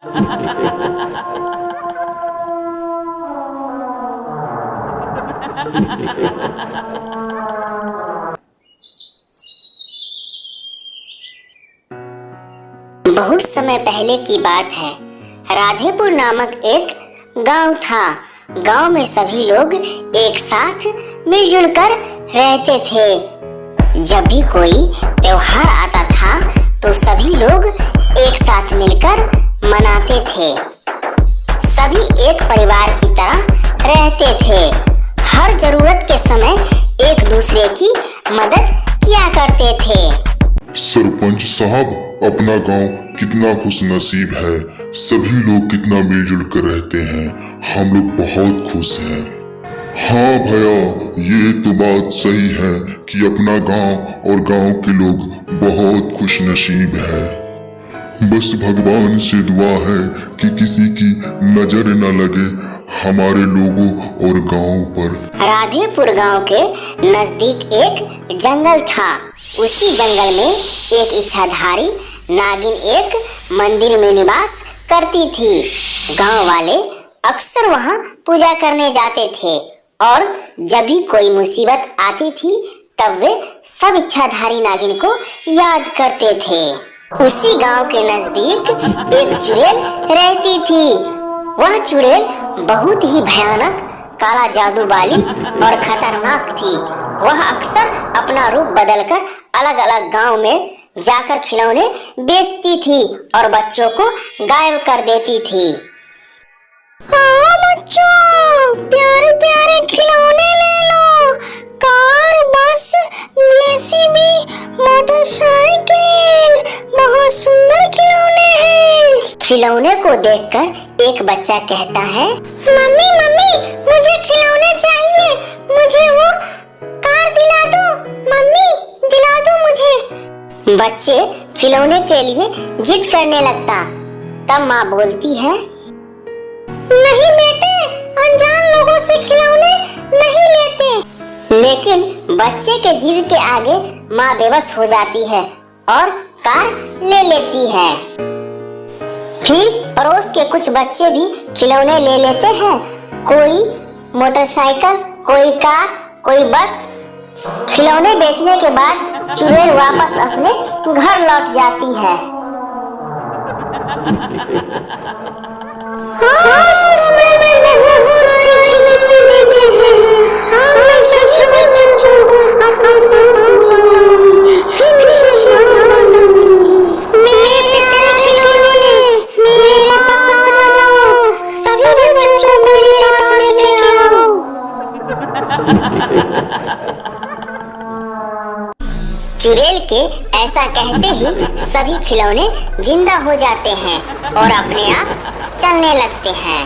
बहुत समय पहले की बात है। राधेपुर नामक एक गांव था। गांव में सभी लोग एक साथ मिलजुल कर रहते थे। जब भी कोई त्योहार आता था तो सभी लोग एक साथ मिलकर मनाते थे। सभी एक परिवार की तरह रहते थे। हर जरूरत के समय एक दूसरे की मदद किया करते थे। सरपंच साहब, अपना गांव कितना खुशनसीब है। सभी लोग कितना मिलजुल कर रहते हैं। हम लोग बहुत खुश हैं। हाँ भैया, ये तो बात सही है कि अपना गांव और गांव के लोग बहुत खुशनसीब है। बस भगवान से दुआ है कि किसी की नजर न लगे हमारे लोगों और गांव पर। राधेपुर गांव के नजदीक एक जंगल था। उसी जंगल में एक इच्छाधारी नागिन एक मंदिर में निवास करती थी। गांव वाले अक्सर वहां पूजा करने जाते थे और जब भी कोई मुसीबत आती थी तब वे सब इच्छाधारी नागिन को याद करते थे। उसी गांव के नजदीक एक चुड़ैल रहती थी। वह चुड़ैल बहुत ही भयानक, काला जादू वाली और खतरनाक थी। वह अक्सर अपना रूप बदलकर अलग अलग गांव में जाकर खिलौने बेचती थी और बच्चों को गायब कर देती थी। हाँ बच्चों, प्यारे प्यारे खिलौने ले लो। कार, बस, जेसीबी, मोटरसाइकिल, बहुत सुंदर खिलौने हैं। खिलौने को देखकर एक बच्चा कहता है, मम्मी मम्मी, मुझे खिलौने चाहिए। मुझे वो कार दिला दो। मम्मी, दिला दो मुझे। बच्चे खिलौने के लिए जिद करने लगता। तब माँ बोलती है, नहीं बेटे, अनजान लोगों से खिलौने नहीं लेते। लेकिन बच्चे के जिद के आगे माँ बेबस हो जाती है और कार ले लेती है। फिर पड़ोस के कुछ बच्चे भी खिलौने ले लेते हैं। कोई मोटरसाइकिल, कोई कार, कोई बस। खिलौने बेचने के बाद चुड़ैल वापस अपने घर लौट जाती है। चुड़ैल के ऐसा कहते ही सभी खिलौने जिंदा हो जाते हैं और अपने आप चलने लगते हैं।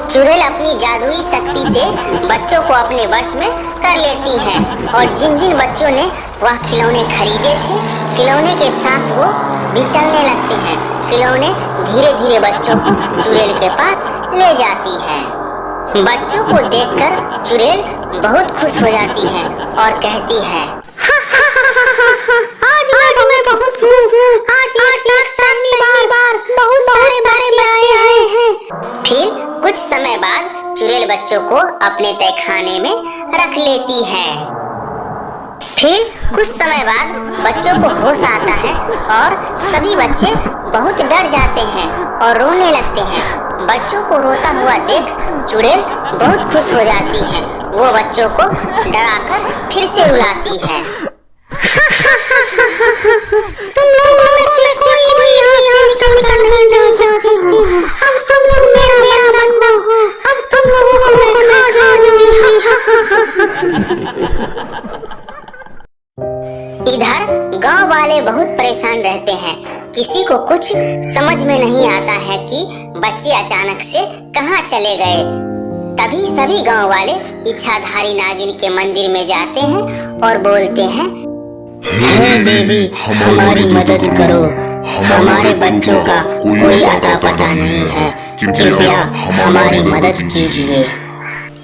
चुड़ैल अपनी जादुई शक्ति से बच्चों को अपने वश में कर लेती है और जिन जिन बच्चों ने वह खिलौने खरीदे थे, खिलौने के साथ वो भी चलने लगते हैं। खिलौने धीरे धीरे बच्चों को चुड़ैल के पास ले जाती है। बच्चों को देखकर चुड़ैल बहुत खुश हो जाती है और कहती है, आज मैं बहुत खुश हूँ। आज एक साथ पहली बार बहुत सारे बच्चे आए हैं। फिर कुछ समय बाद चुड़ैल बच्चों को अपने तहखाने में रख लेती है। फिर कुछ समय बाद बच्चों को होश आता है और सभी बच्चे बहुत डर जाते हैं और रोने लगते हैं। बच्चों को रोता हुआ देख चुड़ैल बहुत खुश हो जाती है। वो बच्चों को डराकर फिर से रुलाती है। तुम लोग में से कोई भी हासिल कर नहीं जा सकती। अब तुम लोग मेरा बंधन हो। अब तुम लोगों को मैं खा जाऊंगी। इधर गांव वाले बहुत परेशान रहते हैं। किसी को कुछ समझ में नहीं आता है कि बच्चे अचानक से कहाँ चले गए। तभी सभी गांव वाले इच्छाधारी नागिन के मंदिर में जाते हैं और बोलते हैं, हे देवी, हमारी मदद करो। हमारे बच्चों का कोई अता पता नहीं है। कृपया हमारी मदद कीजिए।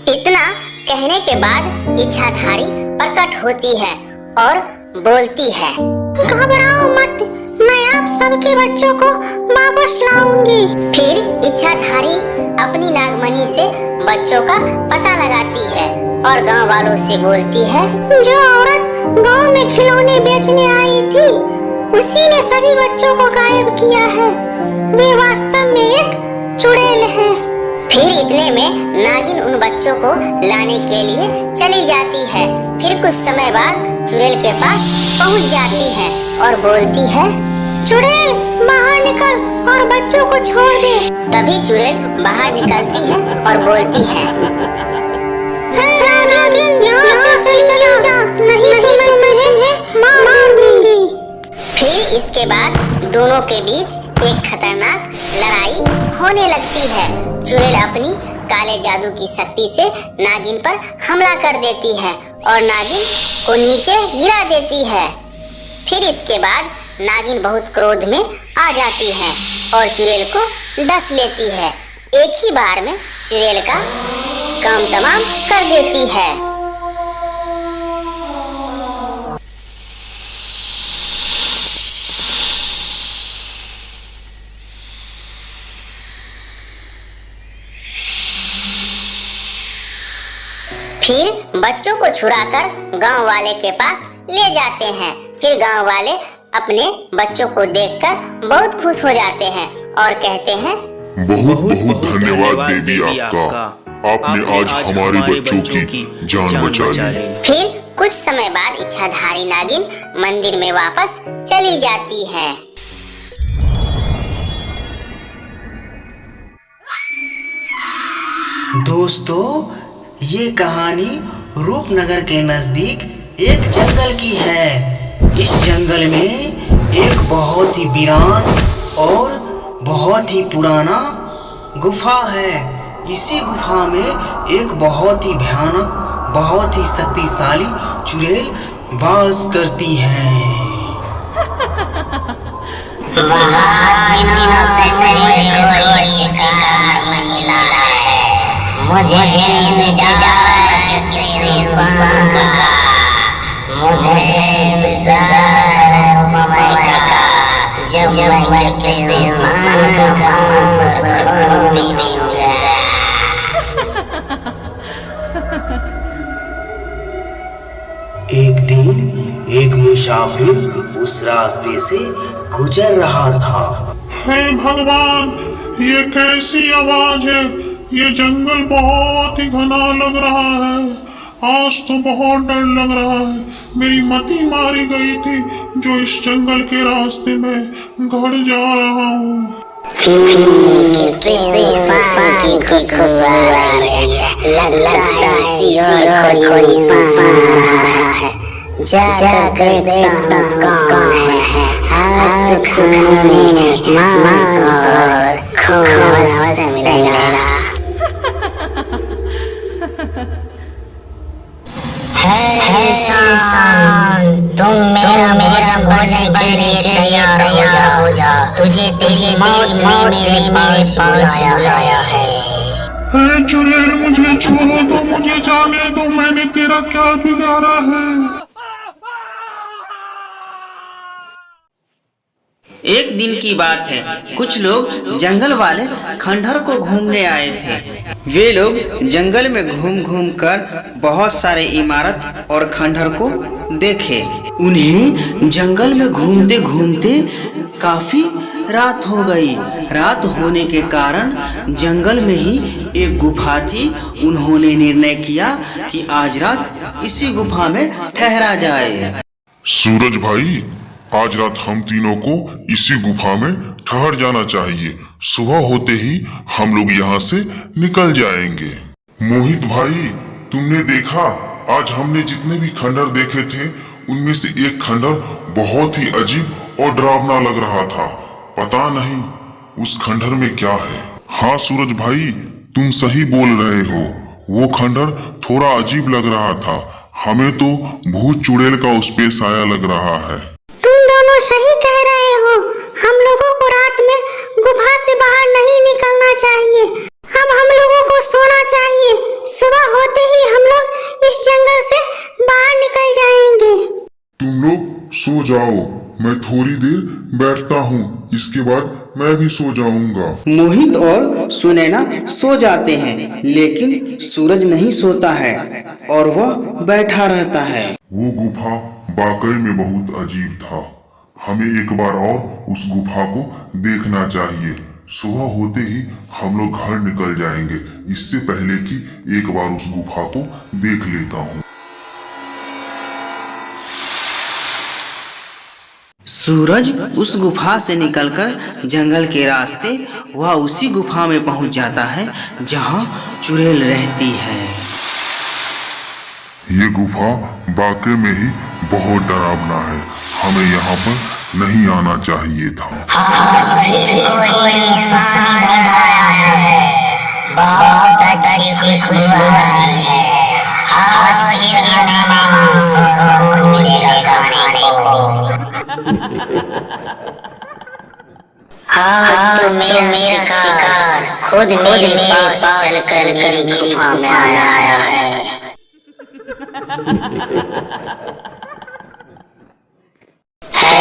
इतना कहने के बाद इच्छाधारी प्रकट होती है और बोलती है, घबराओ मत, मैं आप सबके बच्चों को वापस लाऊंगी। फिर इच्छाधारी अपनी नागमणि से बच्चों का पता लगाती है और गांव वालों से बोलती है, जो औरत गांव में खिलौने बेचने आई थी, उसी ने सभी बच्चों को गायब किया है। वे वास्तव में एक चुड़ैल है। फिर इतने में नागिन उन बच्चों को लाने के लिए चली जाती है। फिर कुछ समय बाद चुड़ैल के पास पहुंच जाती है और बोलती है, चुड़ैल बाहर निकल और बच्चों को छोड़ दे। तभी चुड़ैल बाहर निकलती है और बोलती है, नागिन यहाँ से चली जा, नहीं तो मैं तुम्हें मार दूंगी। फिर इसके बाद दोनों के बीच एक खतरनाक लड़ाई होने लगती है। चुड़ैल अपनी काले जादू की शक्ति से नागिन पर हमला कर देती है और नागिन को नीचे गिरा देती है। फिर इसके बाद नागिन बहुत क्रोध में आ जाती है और चुड़ैल को डस लेती है। एक ही बार में चुड़ैल का काम तमाम कर देती है। फिर बच्चों को छुड़ाकर गांव वाले के पास ले जाते हैं। फिर गांव वाले अपने बच्चों को देखकर बहुत खुश हो जाते हैं और कहते हैं, बहुत बहुत धन्यवाद देवी आपका, आपने आज हमारे बच्चों की जान बचा ली। फिर कुछ समय बाद इच्छाधारी नागिन मंदिर में वापस चली जाती है। दोस्तों, ये कहानी रूपनगर के नजदीक एक जंगल की है। इस जंगल में एक बहुत ही वीरान और बहुत ही पुराना गुफा है। इसी गुफा में एक बहुत ही भयानक, बहुत ही शक्तिशाली चुड़ैल वास करती है। मुझे इंतजार किसी इंसान का, मुझे इंतजार समय का, जब मैं किसी इंसान का सर मिलूंगा। एक दिन एक मुसाफिर उस रास्ते से गुजर रहा था। हे भगवान, ये कैसी आवाज है? ये जंगल बहुत ही घना लग रहा है। आज तो बहुत डर लग रहा है। मेरी मति मारी गई थी जो इस जंगल के रास्ते में गड़ जा रहा हूँ। किसी इंसान की खुशबू लगता है कोई इंसान है। जाकर देखता कौन है। हाथ खाने में मांस और खून से मिलेगा। है शान, तुम मेरा भोजन के लिए तैयार हो जा। तुझे तेरी मौत मेरे पास बुलाया है। हे चुड़ैल, मुझे छोड़ दो, मुझे जाने दो। मैंने तेरा क्या बिगाड़ा है? एक दिन की बात है, कुछ लोग जंगल वाले खंडहर को घूमने आए थे। वे लोग जंगल में घूम घूम कर बहुत सारे इमारत और खंडहर को देखे। उन्हें जंगल में घूमते घूमते काफी रात हो गई। रात होने के कारण जंगल में ही एक गुफा थी। उन्होंने निर्णय किया कि आज रात इसी गुफा में ठहरा जाए। सूरज भाई, आज रात हम तीनों को इसी गुफा में ठहर जाना चाहिए। सुबह होते ही हम लोग यहाँ से निकल जाएंगे। मोहित भाई, तुमने देखा, आज हमने जितने भी खंडहर देखे थे उनमें से एक खंडहर बहुत ही अजीब और डरावना लग रहा था। पता नहीं उस खंडहर में क्या है। हाँ सूरज भाई, तुम सही बोल रहे हो। वो खंडहर थोड़ा अजीब लग रहा था। हमें तो भूत चुड़ैल का उस पे साया लग रहा है। सही कह रहे हो। हम लोगों को रात में गुफा से बाहर नहीं निकलना चाहिए। अब हम लोगों को सोना चाहिए। सुबह होते ही हम लोग इस जंगल से बाहर निकल जाएंगे। तुम लोग सो जाओ, मैं थोड़ी देर बैठता हूँ, इसके बाद मैं भी सो जाऊंगा। मोहित और सुनैना सो जाते हैं, लेकिन सूरज नहीं सोता है और वह बैठा रहता है। वो गुफा वाकई में बहुत अजीब था। हमें एक बार और उस गुफा को देखना चाहिए। सुबह होते ही हम लोग घर निकल जाएंगे, इससे पहले कि एक बार उस गुफा को देख लेता हूँ। सूरज उस गुफा से निकलकर जंगल के रास्ते वह उसी गुफा में पहुंच जाता है जहां चुड़ैल रहती है। ये गुफा वाकई में ही बहुत डरावना है, हमें यहाँ पर नहीं आना चाहिए था। बहुत अच्छी खुशबू आ रही है। आज फिर हमें मांस सुकून मिलेगा खाने को। आज तो मेरा शिकार खुद मेरे पास चलकर मेरी गुफा में आया है।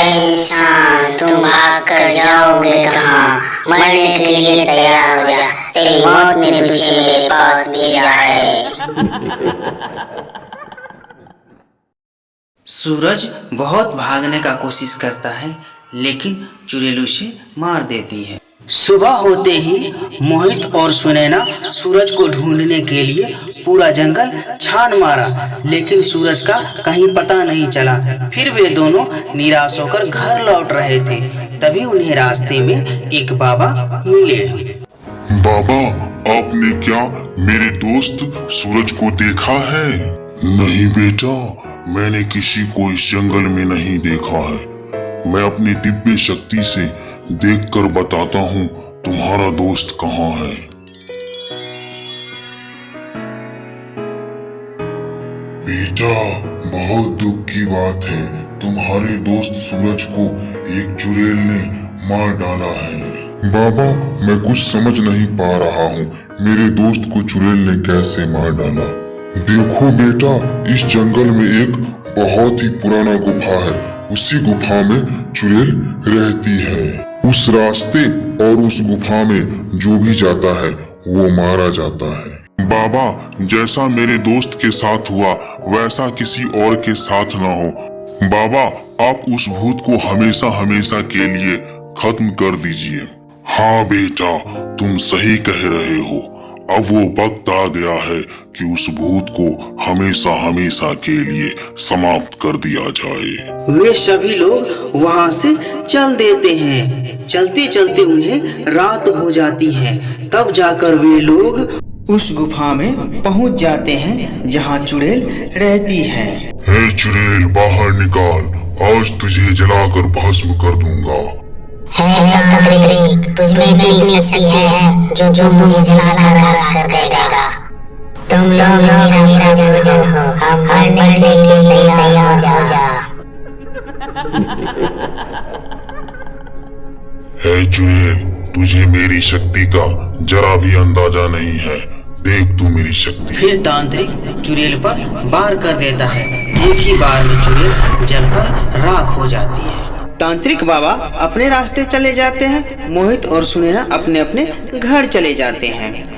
इंसान, तुम भाग कर जाओगे कहाँ? मरने के लिए तैयार हो जा, तेरी मौत ने तुझे मेरे पास भेजा है। सूरज बहुत भागने का कोशिश करता है, लेकिन चुड़ैल उसे मार देती है। सुबह होते ही मोहित और सुनैना सूरज को ढूंढने के लिए पूरा जंगल छान मारा, लेकिन सूरज का कहीं पता नहीं चला। फिर वे दोनों निराश होकर घर लौट रहे थे, तभी उन्हें रास्ते में एक बाबा मिले। बाबा, आपने क्या मेरे दोस्त सूरज को देखा है? नहीं बेटा, मैंने किसी को इस जंगल में नहीं देखा है। मैं अपनी दिव्य शक्ति से देखकर बताता हूँ तुम्हारा दोस्त कहाँ है। बेटा, बहुत दुख की बात है, तुम्हारे दोस्त सूरज को एक चुड़ैल ने मार डाला है। बाबा, मैं कुछ समझ नहीं पा रहा हूँ, मेरे दोस्त को चुड़ैल ने कैसे मार डाला? देखो बेटा, इस जंगल में एक बहुत ही पुराना गुफा है, उसी गुफा में चुड़ैल रहती है। उस रास्ते और उस गुफा में जो भी जाता है वो मारा जाता है। बाबा, जैसा मेरे दोस्त के साथ हुआ वैसा किसी और के साथ ना हो। बाबा, आप उस भूत को हमेशा हमेशा के लिए खत्म कर दीजिए। हाँ बेटा, तुम सही कह रहे हो। अब वो वक्त आ गया है कि उस भूत को हमेशा हमेशा के लिए समाप्त कर दिया जाए। वे सभी लोग वहां से चल देते हैं। चलते चलते उन्हें रात हो जाती है, तब जाकर वे लोग उस गुफा में पहुंच जाते हैं जहां चुड़ैल रहती है। हे चुड़ैल, बाहर निकाल, आज तुझे जलाकर भस्म कर दूंगा। तुझमें इतनी शक्ति है जो मुझे जला कर देगा। तुम लोग मेरा जन हो, हम मरने के लिए तैयार हो जाओ। हे चुड़ैल, तुझे मेरी शक्ति का जरा भी अंदाजा नहीं है, देख तू मेरी शक्ति। फिर तांत्रिक चुड़ैल पर वार कर देता है। एक ही बार में चुड़ैल जलकर राख हो जाती है। तांत्रिक बाबा अपने रास्ते चले जाते हैं, मोहित और सुनैना अपने अपने घर चले जाते हैं।